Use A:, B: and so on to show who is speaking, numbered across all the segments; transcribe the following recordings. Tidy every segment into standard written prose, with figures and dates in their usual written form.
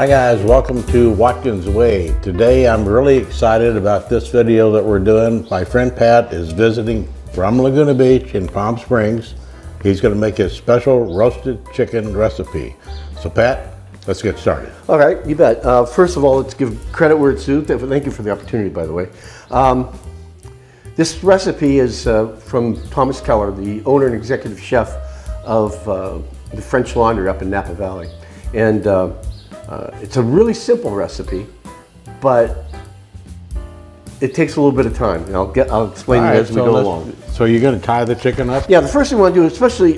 A: Hi guys, welcome to Watkins Way. Today I'm really excited about this video that we're doing. My friend Pat is visiting from Laguna Beach in Palm Springs. He's going to make his special roasted chicken recipe. So Pat, let's get started.
B: All right, you bet. First of all, let's give credit where it's due. Thank you for the opportunity, by the way. This recipe is from Thomas Keller, the owner and executive chef of the French Laundry up in Napa Valley. And it's a really simple recipe, but it takes a little bit of time. And I'll explain it as we go along.
A: So you're going to tie the chicken up?
B: Yeah, the first thing we want to do, especially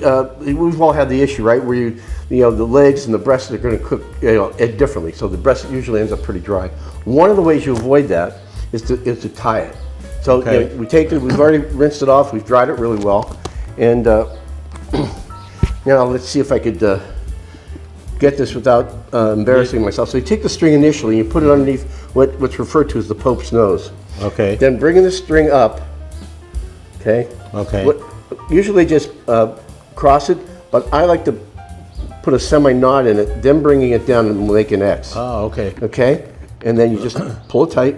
B: we've all had the issue, right, where you know the legs and the breasts are going to cook differently. So the breast usually ends up pretty dry. One of the ways you avoid that is to tie it. So
A: okay.
B: We take it. We've already rinsed it off. We've dried it really well, and let's see if I could get this without embarrassing myself. So you take the string initially, and you put it underneath what's referred to as the Pope's nose.
A: Okay.
B: Then bringing the string up. Okay.
A: Okay.
B: Usually just cross it, but I like to put a semi-knot in it, then bringing it down and make an X.
A: Oh, okay.
B: Okay. And then you just pull it tight.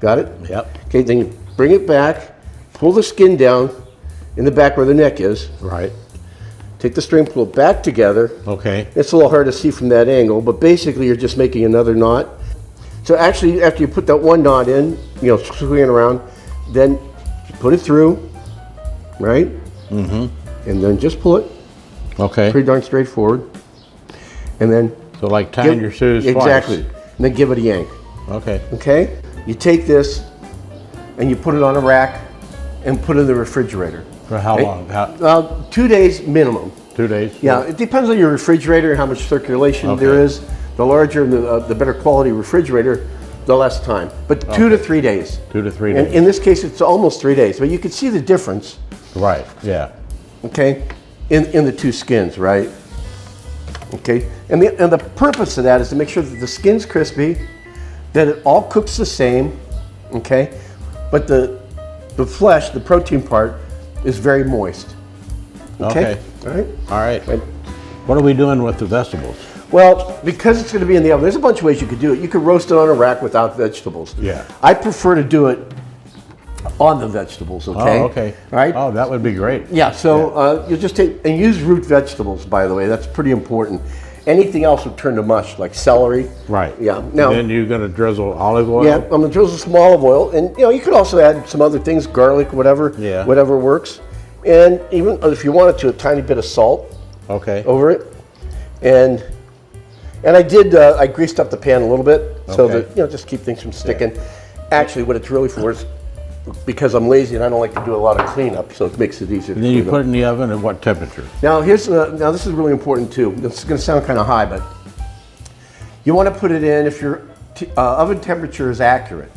B: Got it?
A: Yep.
B: Okay. Then you bring it back, pull the skin down in the back where the neck is.
A: Right.
B: Take the string, pull it back together.
A: Okay.
B: It's a little hard to see from that angle, but basically you're just making another knot. So actually, after you put that one knot in, swing it around, then put it through, right? Mm-hmm. And then just pull it.
A: Okay.
B: Pretty darn straightforward. And then
A: so like tying your shoes twice.
B: Exactly. And then give it a yank.
A: Okay.
B: Okay? You take this and you put it on a rack and put it in the refrigerator.
A: For how long?
B: 2 days minimum.
A: 2 days?
B: Yeah, it depends on your refrigerator and how much circulation there is. The larger and the better quality refrigerator, the less time. But 2 to 3 days.
A: 2 to 3 days.
B: And in this case, it's almost 3 days. But you can see the difference.
A: Right, yeah.
B: Okay, in the two skins, right? Okay, and the purpose of that is to make sure that the skin's crispy, that it all cooks the same, okay? But the flesh, the protein part, is very moist. Okay. All right.
A: All right. What are we doing with the vegetables?
B: Well, because it's going to be in the oven, there's a bunch of ways you could do it. You could roast it on a rack without vegetables.
A: Yeah.
B: I prefer to do it on the vegetables, okay?
A: Oh, okay.
B: All right?
A: Oh, that would be great.
B: Yeah, so you just take, and use root vegetables, by the way. That's pretty important. Anything else would turn to mush, like celery.
A: Right.
B: Yeah. Now,
A: and then you're going to drizzle olive oil?
B: Yeah, I'm going to drizzle some olive oil. And, you could also add some other things, garlic, whatever.
A: Yeah.
B: Whatever works. And even if you wanted to, a tiny bit of salt.
A: Okay.
B: Over it. And I did, I greased up the pan a little bit so that, just keep things from sticking. Yeah. Actually, what it's really for is, because I'm lazy and I don't like to do a lot of cleanup, so it makes it easier.
A: And then you put it in the oven at what temperature?
B: Now this is really important too. This is going to sound kind of high, but you want to put it in if your oven temperature is accurate,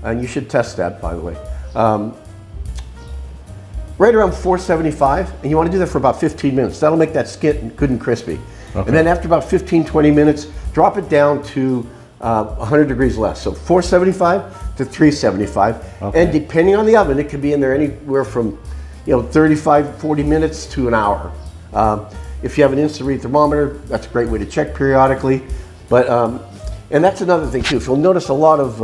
B: and you should test that, by the way. Right around 475, and you want to do that for about 15 minutes. That'll make that skin good and crispy. Okay. And then after about 15-20 minutes, drop it down to 100 degrees less. So 475 to 375. Okay. And depending on the oven, it could be in there anywhere from 35-40 minutes to an hour. If you have an instant read thermometer, that's a great way to check periodically. But and that's another thing too. If you'll notice, a lot of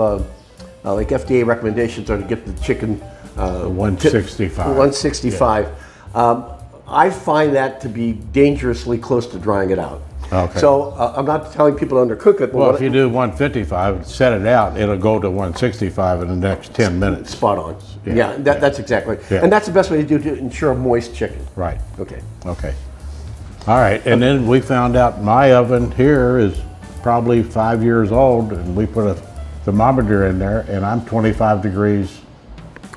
B: like FDA recommendations are to get the chicken
A: 165.
B: 165. Yeah. I find that to be dangerously close to drying it out. Okay. So I'm not telling people to undercook it. But
A: well, if you do 155, set it out, it'll go to 165 in the next 10 minutes.
B: Spot on. Yeah, that's exactly. Yeah. And that's the best way to do to ensure a moist chicken.
A: Right.
B: Okay.
A: Okay. All right, and then we found out my oven here is probably 5 years old, and we put a thermometer in there, and I'm 25 degrees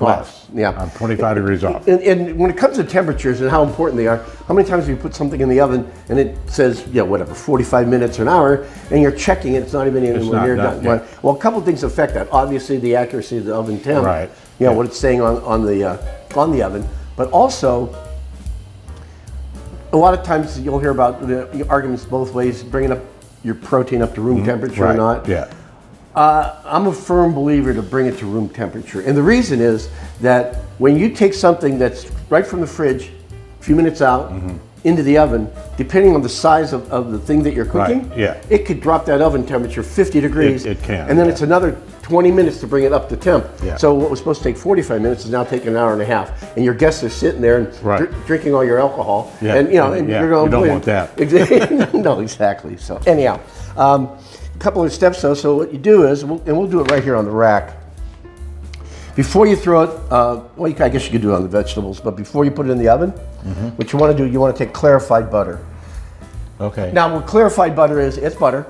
A: off.
B: Yeah.
A: I'm 25 degrees off.
B: And when it comes to temperatures and how important they are, how many times have you put something in the oven and it says, 45 minutes or an hour, and you're checking it, it's not even near done. Yeah. Well, a couple of things affect that. Obviously, the accuracy of the oven temp.
A: Right.
B: What it's saying on the oven, but also a lot of times you'll hear about the arguments both ways, bringing up your protein up to room temperature or not.
A: Yeah.
B: I'm a firm believer to bring it to room temperature. And the reason is that when you take something that's right from the fridge, a few minutes out, into the oven, depending on the size of the thing that you're cooking,
A: Right, yeah.
B: it could drop that oven temperature 50 degrees.
A: It can,
B: And then
A: yeah.
B: it's another 20 minutes to bring it up to temp.
A: Yeah.
B: So what was supposed to take 45 minutes is now taking an hour and a half. And your guests are sitting there and
A: Right.
B: drinking all your alcohol.
A: Yeah,
B: And, and
A: yeah,
B: you're going,
A: you don't
B: "Wait."
A: want that.
B: Exactly. No, exactly. So anyhow, a couple of steps though. So what you do is, and we'll do it right here on the rack. Before you throw it, I guess you could do it on the vegetables, but before you put it in the oven, what you want to do, you want to take clarified butter.
A: Okay.
B: Now, what clarified butter is, it's butter.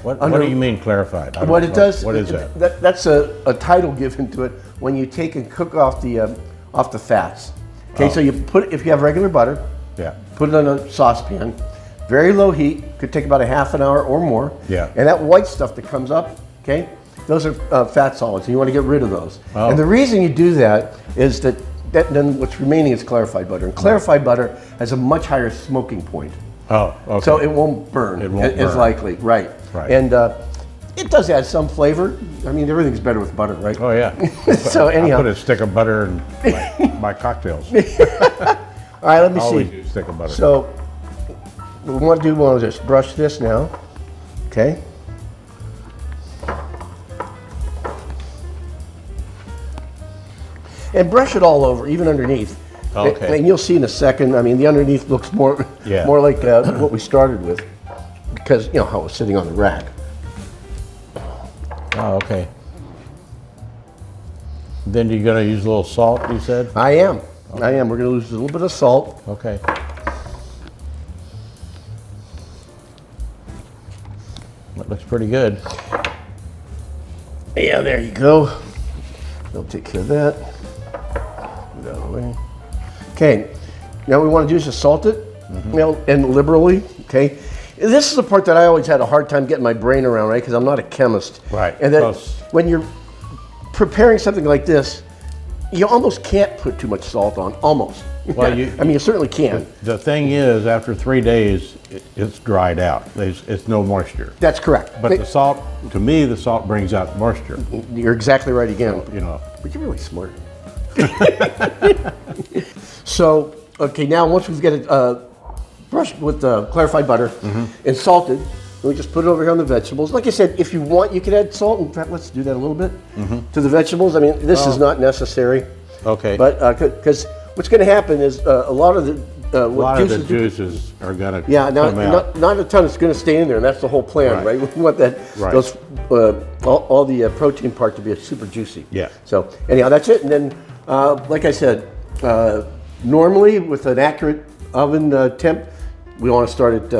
A: What do you mean clarified?
B: What it does,
A: What is that?
B: That's a title given to it when you take and cook off the fats. Okay, so you put, if you have regular butter,
A: Yeah.
B: put it in a saucepan, very low heat, could take about a half an hour or more.
A: Yeah.
B: And that white stuff that comes up, okay, those are fat solids, and you want to get rid of those.
A: Oh.
B: And the reason you do that is that then what's remaining is clarified butter. And clarified butter has a much higher smoking point.
A: Oh, okay.
B: So it won't burn.
A: It won't
B: as
A: burn.
B: likely, right.
A: Right.
B: And it does add some flavor. I mean, everything's better with butter, right?
A: Oh yeah.
B: So anyhow.
A: I put a stick of butter in my cocktails.
B: All right, let me
A: Always
B: see.
A: use a stick of butter.
B: So what we want to do, we want to just brush this now, okay? And brush it all over, even underneath.
A: Okay.
B: And you'll see in a second, I mean, the underneath looks more like what we started with, because, how it was sitting on the rack.
A: Oh, okay. Then you're gonna use a little salt, you said?
B: I am. We're going to lose a little bit of salt.
A: Okay. That looks pretty good.
B: Yeah, there you go. They'll take care of that. Move that away. Okay, now we want to do is just salt it, and liberally, okay? This is the part that I always had a hard time getting my brain around, right? Because I'm not a chemist.
A: Right.
B: And then
A: Close.
B: when you're preparing something like this, you almost can't put too much salt on, almost.
A: Well,
B: I mean, you certainly can.
A: The thing is, after 3 days, it's dried out. It's no moisture.
B: That's correct.
A: But the salt, to me, the salt brings out moisture.
B: You're exactly right again.
A: But
B: you're really smart. So, okay, now once we've got it brushed with clarified butter and salted, we just put it over here on the vegetables. Like I said, if you want, you can add salt. In fact, let's do that a little bit to the vegetables. I mean, this is not necessary.
A: Okay.
B: But because what's going to happen is a lot of the
A: juices are gonna
B: come
A: out.
B: not a ton is going to stay in there, and that's the whole plan, right? We want that all the protein part to be super juicy.
A: Yeah.
B: So anyhow, that's it. And then, like I said, normally with an accurate oven temp, we want to start at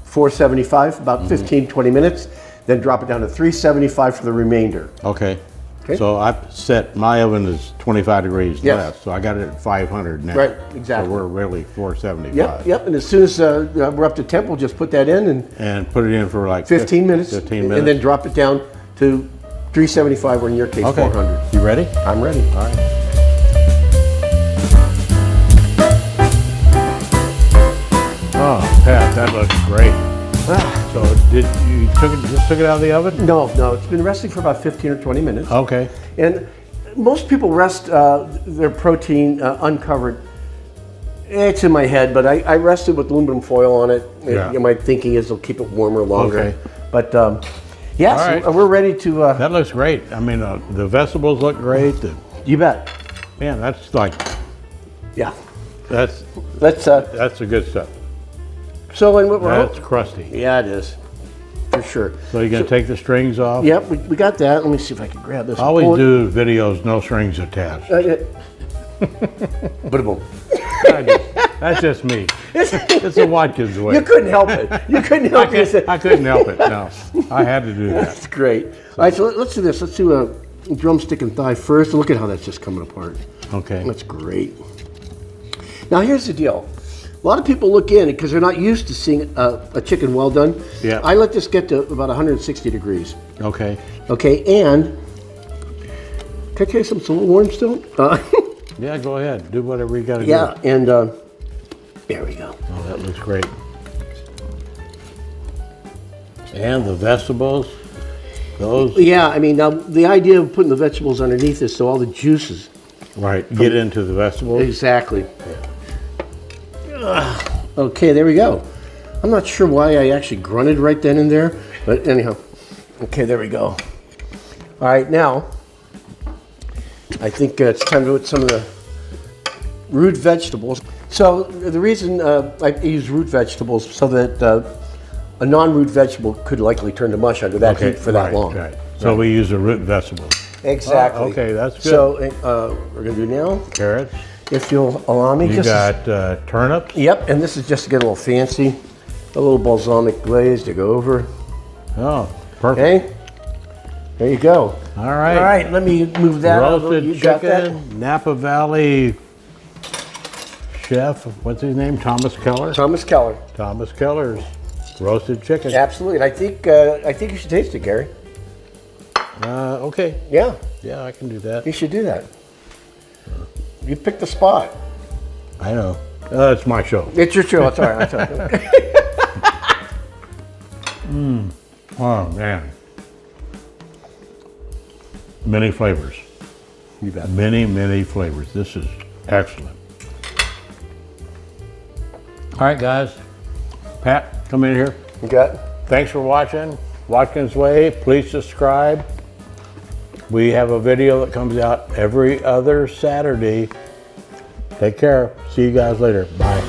B: 475, about 15, 20 minutes, then drop it down to 375 for the remainder.
A: Okay.
B: Okay.
A: So I've set, my oven is 25 degrees
B: Yes.
A: less, so I got it at 500 now.
B: Right, exactly.
A: So we're really 475.
B: Yep. And as soon as we're up to temp, we'll just put that in and
A: put it in for like
B: 15 minutes.
A: 15 minutes.
B: And then drop it down to 375, or in your case,
A: Okay.
B: 400.
A: You ready?
B: I'm ready.
A: All right. Oh, Pat, that looks great. So did you just took it out of the oven?
B: No, it's been resting for about 15 or 20 minutes.
A: Okay.
B: And most people rest their protein uncovered. It's in my head, but I rested with aluminum foil on it.
A: Yeah.
B: My thinking is it'll keep it warmer longer.
A: Okay.
B: But yeah,
A: All
B: so
A: right.
B: we're ready to.
A: That looks great. I mean, the vegetables look great.
B: You bet.
A: Man, that's like,
B: Yeah.
A: that's
B: Let's.
A: the good stuff.
B: So and what we're.
A: That's crusty.
B: Yeah, it is. For sure.
A: So you're gonna take the strings off?
B: Yep, we got that. Let me see if I can grab this.
A: I always do videos, no strings attached.
B: Boom.
A: That's just me. It's a Watkins way.
B: You couldn't help it. You couldn't help it.
A: I couldn't help it. No, I had to do that.
B: That's great. All right, so let's do this. Let's do a drumstick and thigh first. Look at how that's just coming apart.
A: Okay.
B: That's great. Now here's the deal. A lot of people look in because they're not used to seeing a chicken well done.
A: Yeah.
B: I let this get to about 160 degrees.
A: Okay.
B: Okay, and can I tell you something? It's a little warm still.
A: Yeah, go ahead. Do whatever you got to
B: Yeah,
A: do.
B: and there we go.
A: Oh, that looks great. And the vegetables, those.
B: Yeah, I mean, now the idea of putting the vegetables underneath is so all the juices.
A: Right. Get into the vegetables.
B: Exactly. Okay, there we go. I'm not sure why I actually grunted right then and there, but anyhow. Okay, there we go. All right, now I think it's time to put some of the root vegetables. So the reason I use root vegetables so that a non-root vegetable could likely turn to mush under that heat for that long.
A: Right. So we use the root vegetables.
B: Exactly.
A: Okay, that's good.
B: So we're gonna do now.
A: Carrots.
B: If you'll allow me,
A: You got turnips.
B: Yep, and this is just to get a little fancy, a little balsamic glaze to go over.
A: Oh, perfect.
B: Okay, there you go.
A: All right.
B: All right, let me move that over.
A: Roasted
B: You got that?
A: chicken, Napa Valley chef, what's his name? Thomas Keller?
B: Thomas Keller.
A: Thomas Keller's roasted chicken.
B: Absolutely, and I think you should taste it, Gary.
A: Okay.
B: Yeah,
A: Yeah, I can do that.
B: you should do that. You picked the spot.
A: I know. It's my show.
B: It's your show. It's all right. It's all right.
A: Oh, man. Many flavors.
B: You bet.
A: Many flavors. This is excellent. All right, guys. Pat, come in here.
B: You got it?
A: Thanks for watching Watkins Way. Please subscribe. We have a video that comes out every other Saturday. Take care. See you guys later. Bye.